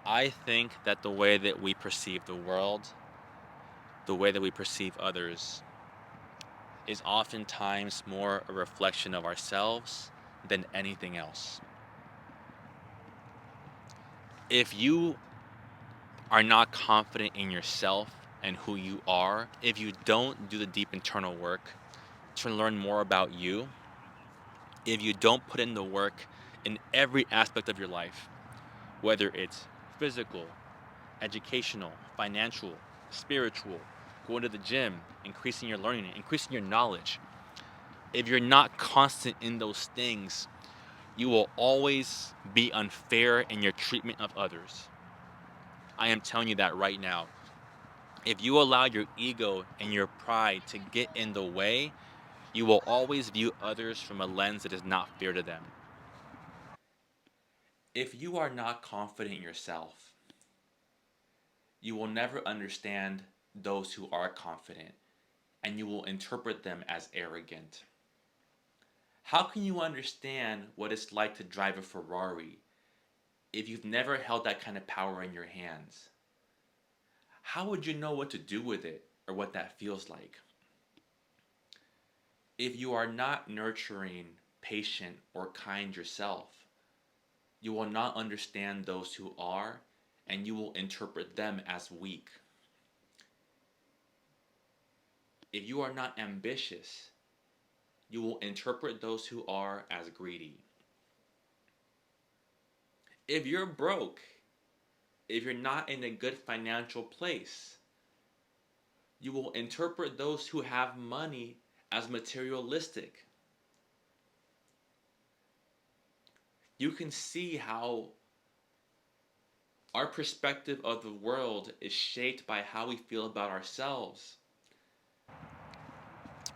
I think that the way that we perceive the world, the way that we perceive others, is oftentimes more a reflection of ourselves than anything else. If you are not confident in yourself and who you are, if you don't do the deep internal work to learn more about you, if you don't put in the work in every aspect of your life, whether it's physical, educational, financial, spiritual, going to the gym, increasing your learning, increasing your knowledge. If you're not constant in those things, you will always be unfair in your treatment of others. I am telling you that right now. If you allow your ego and your pride to get in the way, you will always view others from a lens that is not fair to them. If you are not confident in yourself, you will never understand those who are confident and you will interpret them as arrogant. How can you understand what it's like to drive a Ferrari if you've never held that kind of power in your hands? How would you know what to do with it or what that feels like? If you are not nurturing, patient, or kind yourself, you will not understand those who are and you will interpret them as weak. If you are not ambitious, you will interpret those who are as greedy. If you're broke, if you're not in a good financial place, you will interpret those who have money as materialistic. You can see how our perspective of the world is shaped by how we feel about ourselves.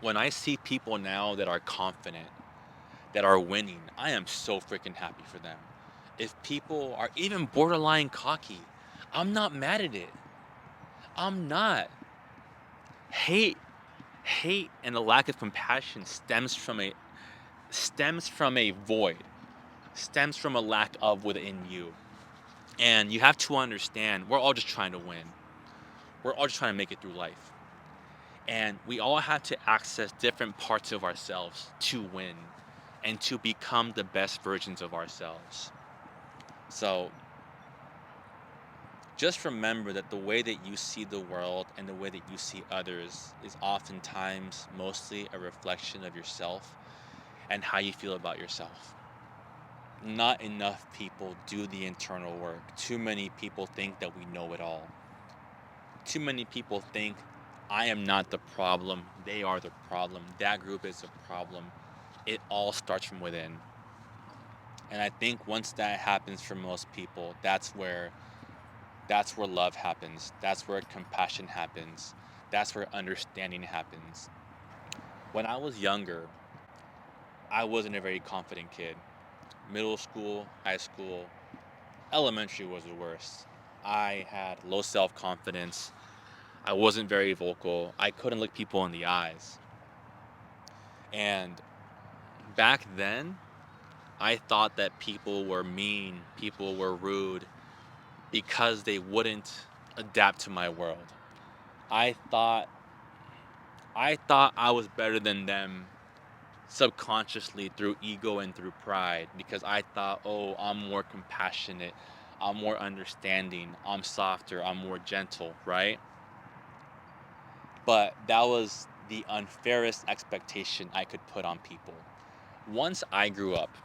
When I see people now that are confident, that are winning, I am so freaking happy for them. If people are even borderline cocky, I'm not mad at it. I'm not. Hate, hate and a lack of compassion stems from a void, stems from a lack of within you. And you have to understand, we're all just trying to win. We're all just trying to make it through life. And we all have to access different parts of ourselves to win and to become the best versions of ourselves. So just remember that the way that you see the world and the way that you see others is oftentimes mostly a reflection of yourself and how you feel about yourself. Not enough people do the internal work. Too many people think that we know it all. Too many people think I am not the problem, they are the problem, that group is the problem. It all starts from within. And I think once that happens for most people, that's where love happens. That's where compassion happens. That's where understanding happens. When I was younger, I wasn't a very confident kid. Middle school, high school, elementary was the worst. I had low self confidence. I wasn't very vocal. I couldn't look people in the eyes. And back then, I thought that people were mean, people were rude because they wouldn't adapt to my world. I thought I was better than them subconsciously through ego and through pride because I thought, "Oh, I'm more compassionate, I'm more understanding, I'm softer, I'm more gentle," right? But that was the unfairest expectation I could put on people. Once I grew up,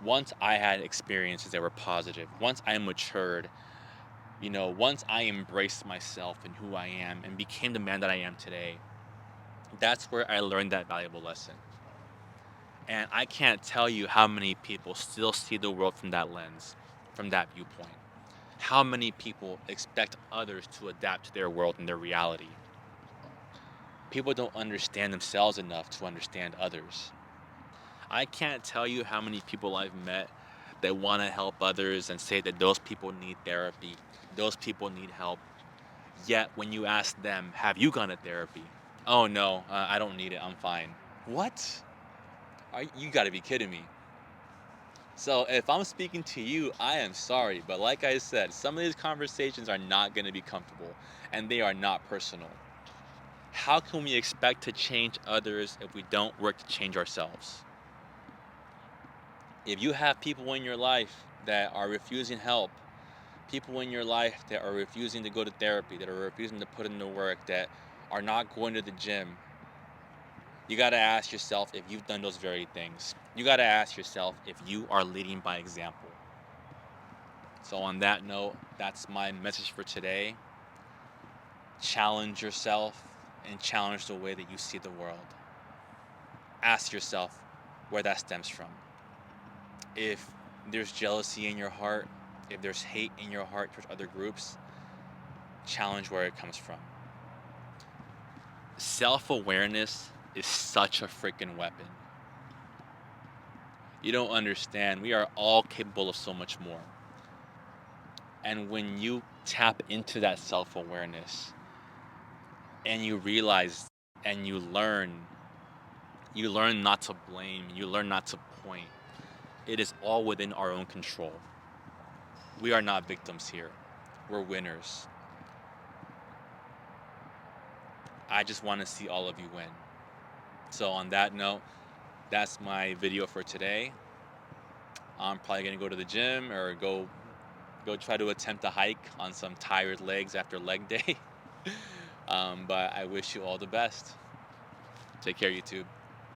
once I had experiences that were positive, once I matured, once I embraced myself and who I am and became the man that I am today, that's where I learned that valuable lesson. And I can't tell you how many people still see the world from that lens, from that viewpoint. How many people expect others to adapt to their world and their reality. People don't understand themselves enough to understand others. I can't tell you how many people I've met that want to help others and say that those people need therapy, those people need help. Yet when you ask them, have you gone to therapy? Oh no, I don't need it, I'm fine. What? You gotta be kidding me. So if I'm speaking to you, I am sorry, but like I said, some of these conversations are not going to be comfortable and they are not personal. How can we expect to change others if we don't work to change ourselves? If you have people in your life that are refusing help, people in your life that are refusing to go to therapy, that are refusing to put in the work, that are not going to the gym, you got to ask yourself if you've done those very things. You got to ask yourself if you are leading by example. So, on that note, that's my message for today. Challenge yourself and challenge the way that you see the world. Ask yourself where that stems from. If there's jealousy in your heart, if there's hate in your heart towards other groups, challenge where it comes from. Self awareness is such a freaking weapon. You don't understand. We are all capable of so much more. And when you tap into that self awareness and you realize and you learn not to blame, you learn not to point. It is all within our own control. We are not victims here, we're winners. I just want to see all of you win. So, on that note, that's my video for today. I'm probably gonna go to the gym or go try to attempt a hike on some tired legs after leg day. But I wish you all the best. Take care, YouTube.